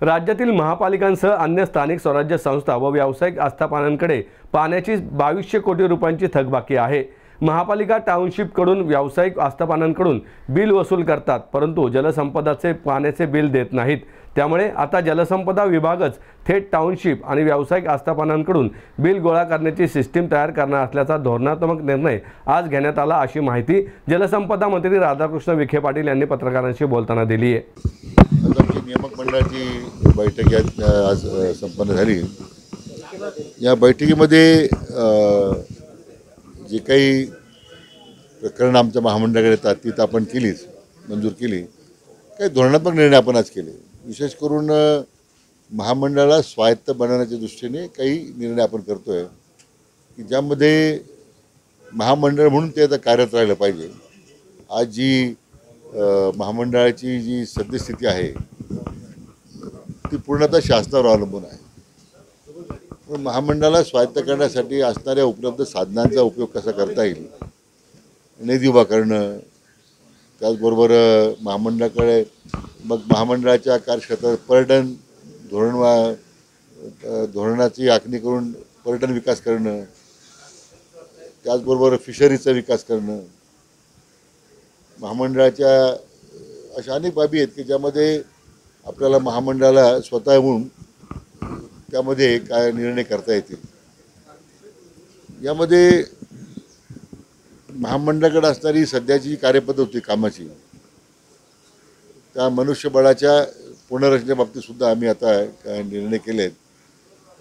राज्यातील महापालिकांसह अन्य स्थानिक स्वराज्य संस्था व व्यावसायिक आस्थापनांकडे पाण्याची 2200 कोटी रुपयांची थकबाकी आहे। महापालिका टाउनशिपकडून व्यावसायिक आस्थापनांकडून बिल वसूल करतात, परंतु जलसंपदाचे पाण्याचे बिल देत नाहीत। त्यामुळे आता जलसंपदा विभागच थेट टाउनशिप आणि व्यावसायिक आस्थापनांकडून बिल गोळा करण्याची सिस्टीम तयार करणार असल्याचा धोरणात्मक निर्णय आज घेण्यात आला, अशी माहिती जलसंपदा मंत्री राधाकृष्ण विखे पाटील यांनी पत्रकारांशी बोलताना दिली आहे। नियामक मंडळाची बैठक आज संपन्न झाली। या बैठकीमध्ये जे काही प्रकरण आमच्या महामंडळाकडे येतात ती आपण केलीच, मंजूर केली। काही धोरणात्मक निर्णय आपण आज केले। विशेष करून महामंडळाला स्वायत्त बनवण्याच्या दृष्टीने काही निर्णय आपण करतोय की ज्यामध्ये महामंडळ म्हणून ते आता कार्यरत राहिलं पाहिजे। आज जी महामंडळाची जी सद्यस्थिती आहे ती पूर्णतः शासनावर अवलंबून आहे। पण महामंडळाला स्वायत्त करण्यासाठी असणाऱ्या उपलब्ध साधनांचा उपयोग कसा करता येईल, निधी उभा करणं, त्याचबरोबर महामंडळाकडे मग महामंडळाच्या कार्यक्षेत्रात पर्यटन धोरणाची आखणी करून पर्यटन विकास करणं, त्याचबरोबर फिशरीचा विकास करणं, महामंडळाच्या अशा अनेक बाबी आहेत की ज्यामध्ये आपल्याला महामंडळाला स्वतःहून त्यामध्ये काय निर्णय करता येतील। यामध्ये महामंडळाकडे असणारी सध्याची कार्यपद्धत होती कामाची, त्या मनुष्यबळाच्या पुनर्रचनेबाबतीत सुद्धा आम्ही आता निर्णय केले आहेत।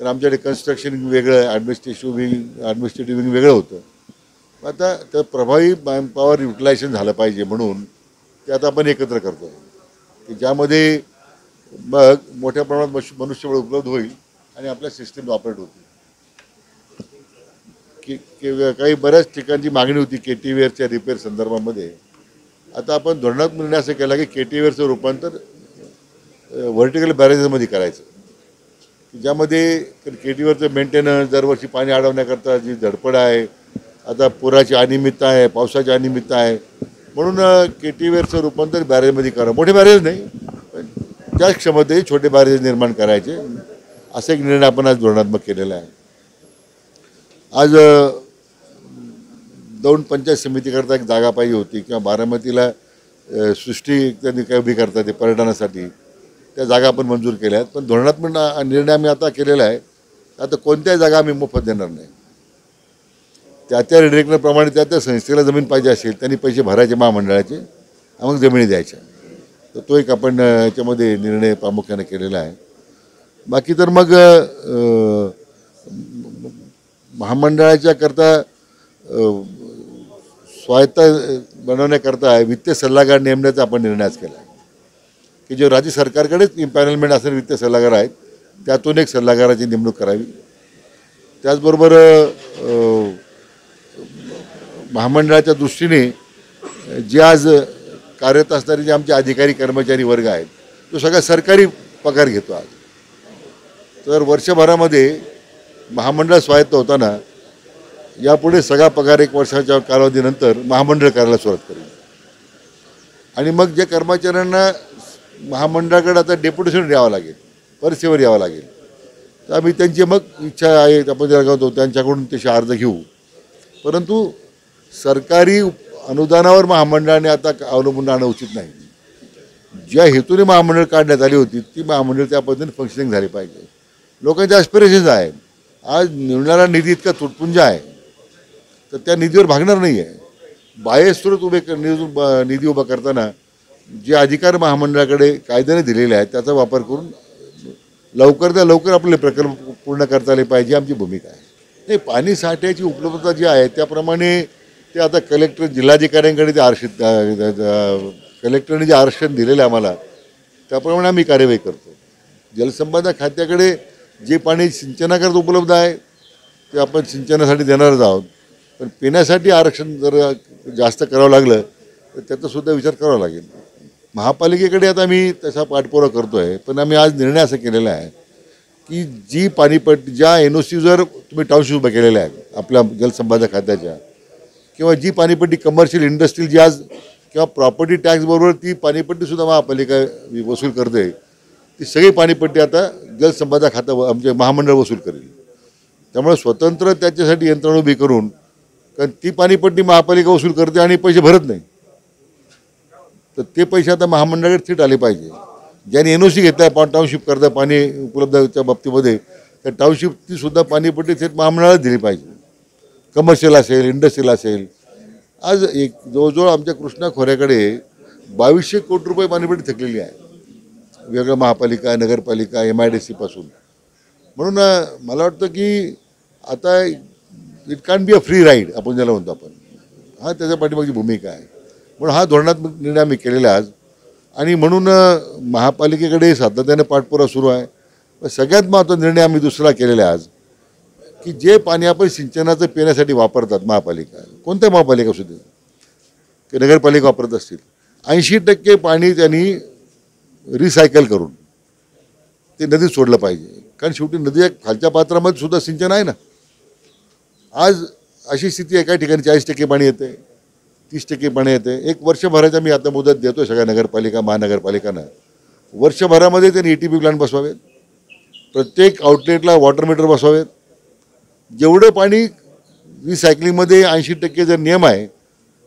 तर आमच्याकडे कन्स्ट्रक्शन वेगळं, ॲडमिनिस्ट्रेटिव्ह विंग वेगळं होतं। आता तर प्रभावी मॅनपॉवर युटिलायझेशन झालं पाहिजे म्हणून ते आता आपण एकत्र करतो की ज्यामध्ये मग मोठ्या प्रमाणात मनुष्यबळ उपलब्ध होईल आणि आपल्या सिस्टीम ऑपरेट होतील। काही बऱ्याच ठिकाणची मागणी होती केटीवेअरच्या रिपेअर संदर्भामध्ये। आता आपण धोरणात्मक निर्णय असं केला की केटीवेअरचं रूपांतर व्हर्टिकल बॅरेजेसमध्ये करायचं, ज्यामध्ये केटीवेअरचं मेंटेनन्स, दरवर्षी पाणी अडवण्याकरता जी धडपड आहे, आता पुराची अनियमितता आहे, पावसाची अनियमितता आहे, म्हणून केटीवेअरचं रूपांतर बॅरेजमध्ये करा। मोठे बॅरेज नाही, त्याच क्षमतेने छोटे बॅरेज निर्माण करायचे, असा एक निर्णय आपण आज धोरणात्मक केलेला आहे। आज दौंड पंचायत समितीकरता एक जागा पाहिजे होती किंवा बारामतीला सृष्टी त्यांनी काय उभी करतात ते पर्यटनासाठी, त्या जागा आपण मंजूर केल्या आहेत। पण धोरणात्मक निर्णय आम्ही आता केलेला आहे, आता कोणत्याही जागा आम्ही मोफत देणार नाही। त्या रेडिएक्टरप्रमाणे त्या संस्थेला जमीन पाहिजे असेल त्यांनी पैसे भरायचे महामंडळाचे, मग जमिनी द्यायच्या। तर तो एक आपण याच्यामध्ये निर्णय प्रामुख्याने केलेला आहे। बाकी तर मग महामंडळाच्या करता स्वायत्त बनवण्याकरता वित्तीय सल्लागार नेमण्याचा आपण निर्णयच केला आहे की जे राज्य सरकारकडेच इम्पॅनलमेंट असणारे वित्तीय सल्लागार आहेत त्यातून एक सल्लागाराची नेमणूक करावी। त्याचबरोबर महामंडळाच्या दृष्टीने जे आज कार्यरत असणारे जे आमचे अधिकारी कर्मचारी वर्ग आहेत तो सगळा सरकारी पगार घेतो आज। तर वर्षभरामध्ये महामंडळ स्वायत्त होताना यापुढे सगळा पगार 1 वर्षाच्या कालावधीनंतर महामंडळ करायला सुरुवात करेल आणि मग जे कर्मचाऱ्यांना महामंडळाकडे आता डेप्युटेशन द्यावं लागेल, परीक्षेवर यावं लागेल, तर आम्ही त्यांची मग इच्छा आहे आपण ज्या गावतो त्यांच्याकडून तसे अर्ज घेऊ। परंतु सरकारी अनुदानावर महामंडळाने आता अवलंबून राहणं उचित नाही। ज्या हेतूने महामंडळ काढण्यात आली होती ती महामंडळ त्या पद्धतीने फंक्शनिंग झाली पाहिजे। लोकांचे ॲस्पिरेशन्स आहेत, आज मिळणारा निधी इतका तुटपुंज आहे तर त्या निधीवर भागणार नाही आहे। बाह्यस्रोत निधी उभा करताना जे अधिकार महामंडळाकडे कायद्याने दिलेले आहेत त्याचा वापर करून लवकरात लवकर आपले प्रकल्प पूर्ण करता आले पाहिजे, आमची भूमिका आहे। नाही, पाणी साठ्याची उपलब्धता जी आहे त्याप्रमाणे ते आता कलेक्टर जिल्हाधिकाऱ्यांकडे ते आरक्षित कलेक्टरने जे आरक्षण दिलेलं आहे आम्हाला त्याप्रमाणे आम्ही कार्यवाही करतो। जलसंपदा खात्याकडे जे पाणी सिंचनाकरता उपलब्ध आहे ते आपण सिंचनासाठी देणारच आहोत, पण पिण्यासाठी आरक्षण जर जास्त करावं लागलं तर त्याचासुद्धा विचार करावा लागेल। महापालिकेकडे आता आम्ही तसा पाठपुरावा करतो आहे, पण आम्ही आज निर्णय असा केलेला आहे की जी पाणीपट्टी ज्या NOCवर तुम्ही टाउनशिप उभ्या केलेल्या आहेत आपल्या जलसंपदा खात्याच्या किंवा जी पाणीपट्टी कमर्शियल इंडस्ट्रियल जी आज किंवा प्रॉपर्टी टॅक्सबरोबर ती पाणीपट्टीसुद्धा महापालिका वसूल करते, ती सगळी पाणीपट्टी आता जलसंपदा खातं आमचे महामंडळ वसूल करेल. त्यामुळे स्वतंत्र त्याच्यासाठी यंत्रणा उभी करून, कारण ती पाणीपट्टी महापालिका वसूल करते आणि पैसे भरत नाही, तर ते पैसे आता महामंडळाकडे थेट आले पाहिजे. ज्यांनी NOC घेतला आहे टाउनशिप करता पाणी उपलब्धच्या बाबतीमध्ये, त्या टाउनशिपची सुद्धा पाणीपट्टी थेट महामंडळाला दिली पाहिजे. कमर्शियल असेल, इंडस्ट्रियल असेल. आज एक जवळजवळ आमच्या कृष्णा खोऱ्याकडे 2200 कोटी रुपये पाणीपट्टी थकलेली आहे, वेगळं महापालिका, नगरपालिका, MIDC पासून. म्हणून मला वाटतं की आता it can be a free ride आपण ज्याला म्हणतो आपण, हा त्याच्या पाठीमागची भूमिका आहे. म्हणून हा धोरणात्मक निर्णय आम्ही केलेला आज, आणि म्हणून महापालिकेकडे सातत्याने पाठपुरावा सुरू आहे. सगळ्यात महत्त्वाचा निर्णय आम्ही दुसरा केलेला आहे आज, की जे पाणी आपण सिंचनाचं पिण्यासाठी वापरतात महापालिका, कोणत्या महापालिका असू दे की नगरपालिका वापरत असतील, 80% पाणी त्यांनी रिसायकल करून ते नदीत सोडलं पाहिजे. कारण शेवटी नदीच्या खालच्या पात्रामध्ये सुद्धा सिंचन आहे ना. आज अशी स्थिती आहे, काही ठिकाणी 40% पाणी येते, 30% पाणी येते. एक वर्षभराचा मी आता मुदत देतो सगळ्या नगरपालिका, महानगरपालिकांना. वर्षभरामध्ये त्यांनी ETP प्लांट बसवावेत, प्रत्येक आउटलेटला वॉटर मीटर बसवावेत. जेवढं पाणी रिसायकलिंगमध्ये 80% जर नियम आहे,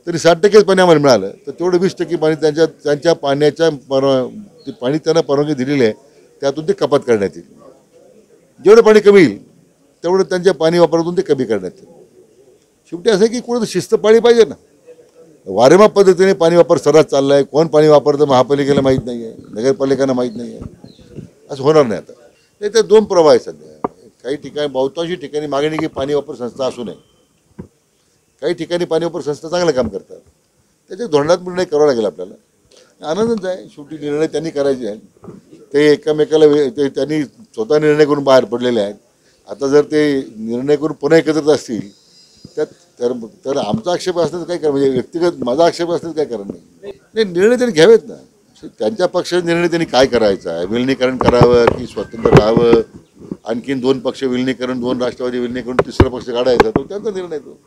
तरी 60% पाणी आम्हाला मिळालं, तर तेवढं 20% पाणी त्यांच्या पाण्याच्या ते पाणी त्यांना परवानगी दिलेली आहे, त्यातून ते कपात करण्यात येईल. जेवढं पाणी कमी येईल तेवढं त्यांच्या पाणी वापरातून ते कमी करण्यात येईल. शेवटी असं आहे की कोणतं शिस्त पाळली पाहिजे ना. वारेमाप पद्धतीने पाणी वापर सर्रास चालला आहे. कोण पाणी वापरतं महापालिकेला माहीत नाही आहे, नगरपालिकांना माहीत नाही आहे. असं होणार नाही. आता नाही तर 2 प्रवाह आहे सध्या. काही ठिकाणी, बहुतांशी ठिकाणी मागणी की पाणी वापर संस्था असू नये. काही ठिकाणी पाणी वापर संस्था चांगलं काम करतात. त्याचे धोरणात्मक निर्णय करावा लागेल आपल्याला. आनंदच आहे, शेवटी निर्णय त्यांनी करायचे आहेत. ते एकमेकाला त्यांनी स्वतः निर्णय करून बाहेर पडलेले आहेत. आता जर ते निर्णय करून पुन्हा एकत्रित असतील तर आमचा आक्षेप असण्याचं काय करा, म्हणजे व्यक्तिगत माझा आक्षेप असण्याचं काय कारण नाही. निर्णय त्यांनी घ्यावेत ना. त्यांच्या पक्षाचा निर्णय त्यांनी काय करायचा आहे, विलिनीकरण करावं की स्वतंत्र राहावं, आणखीन 2 पक्ष विलिनीकरण, 2 राष्ट्रवादी विलिनीकरण, 3रा पक्ष काढायचा, तो त्यांचा निर्णय तो.